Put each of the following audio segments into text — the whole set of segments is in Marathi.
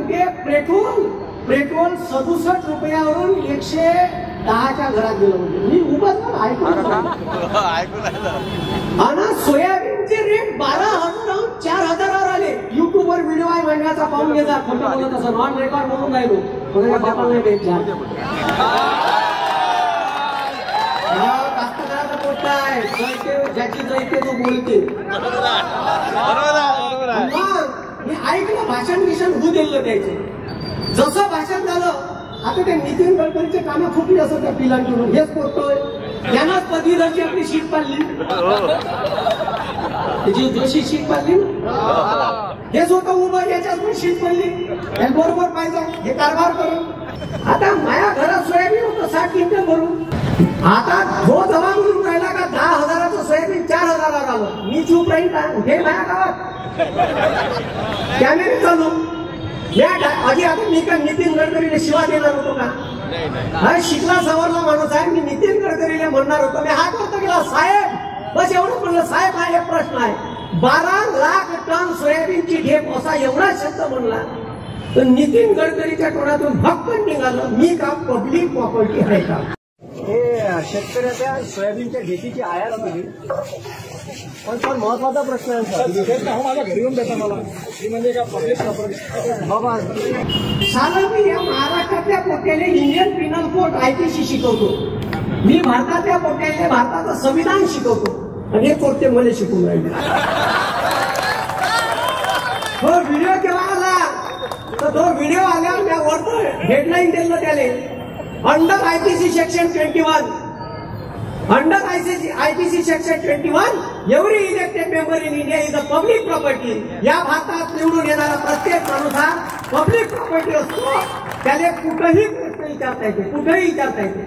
म्हणते पेट्रोल 67 रुपयावरून 110च्या घरात गेलं. म्हणजे मी उगाच ऐकून आणि सोयाबीनचे रेट 12,000 4,000वर आले. युट्यूबवर व्हिडिओ आहे महिन्याचा पाहून घ्या. खोटं बोलत असं नॉन रेकॉर्ड म्हणून राहिलो कोणाच्या बापाला नाही द्यायच्या. कास्तकाराचा पोट आहे ज्याची जैते तो बोलते. मी ऐकलं भाषण होऊ दिलं त्याचे. जसं भाषण झालं आता ते नितीन गडकरीचे कामं फुटली असं त्या पिलांकडून हेच करतोय. यांनाच पदवीधरची आपली शीट पाडली. जोशी शीट पाडली हेच होतं उभं याच्यात पण शीट पडली. बरोबर पाहिजे हे कारभार करून. आता माझ्या घरात सोयाबीन होतं 60 क्विंटल भरून. आता तो जमा म्हणून राहिला का 10,000चं सोयाबीन 4,000ला आलं. मी चूप राहील का हे माझ्या गावात कॅमेरे चालू. आधी आता मी का नितीन गडकरीने शिवा देणार होतो का? हा शिकला सवरला माणूस आहे. मी नितीन गडकरीने म्हणणार होतो. मी हात वरती गेला साहेब बस एवढं म्हणलं. साहेब हा एक प्रश्न आहे 12 लाख टन सोयाबीनची ढेप असा एवढा शब्द म्हणला तर नितीन गडकरीच्या तोंडातून भक्कन निघालं मी का पब्लिक प्रॉपर्टी आहे का? हे शेतकऱ्याच्या सोयाबीनच्या ढेपीची आयात केली पण फार महत्वाचा प्रश्न आहे. माझ्या घरी येऊन देता मला म्हणजे का पब्लिक प्रॉपर्टी बाबा. साला मी या महाराष्ट्रातल्या पोट्याने इंडियन पिनल कोड IPC शिकवतो. मी भारतातल्या पोट्याने भारताचं संविधान शिकवतो आणि हे पोट्टे मला शिकवून राहिले. हो व्हिडिओ केव्हा आला तर तो व्हिडिओ आल्यावर त्या वरतं हेडलाईन दिलं त्याने under IPC section 21. Under IPC section 21 every elected member in India is a public property. या भारतात निवडून येणारा प्रत्येक माणूस हा पब्लिक प्रॉपर्टी असतो. त्याला कुठेही प्रश्न विचारता येते कुठेही विचारता येते.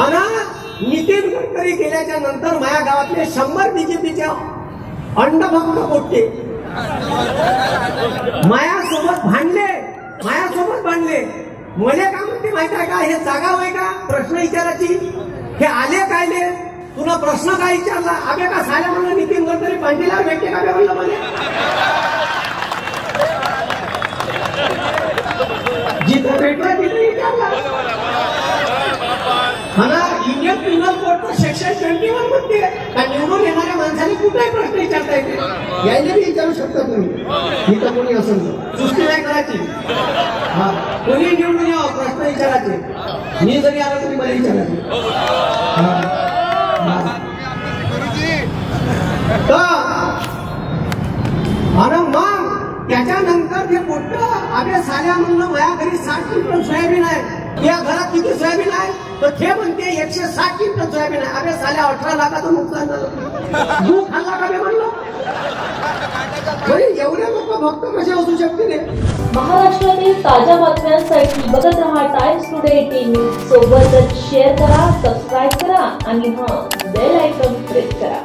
आणि नितीन गडकरी गेल्याच्या नंतर माझ्या गावातले 100 BJPच्या अंडभक्त पोट्टे मायासोबत भांडले. मला का म्हणते माहिती आहे का हे जागा होय का प्रश्न विचारायची? हे आले कायले तुला प्रश्न काय विचारला? अबे का साल्या म्हणलं नितीन गडकरी पांडीला भेटते का म्हणलं मला. जिथं भेटला तिथे विचारला. मला इंडियन पिनल कोडचं सेक्शन 21 म्हणते का निवडून येणाऱ्या माणसाने कुठलाही प्रश्न विचारता येते. यायला बी विचारू शकता तुम्ही. इथं कोणी असेल सृष्टी नाही करायची. हा कोणी निवडून यावं प्रश्न विचारायचे. मी जरी आलो तरी मला विचारायचे. आणि मग त्याच्यानंतर ते मोठं अबे साल्या म्हणलं माझ्या घरी 60 क्विंटल सोयाबीन आहे. या घरात किती सोयाबीन आहे तर ते म्हणते 160 क्विंटल सोयाबीन आहे. अबे साल्या 18 लाखाचं नुकसान झालं. तू खाल्ला का बे म्हणलं. एवढे लोक भक्त कसे असू शकते रे. महाराष्ट्रातील ताज्या बातम्यांसाठी बघत रहा टाइम्स टुडे 18 न्यूज. सोबतच शेअर करा, सबस्क्राईब करा आणि बेल आयकॉन प्रेस करा.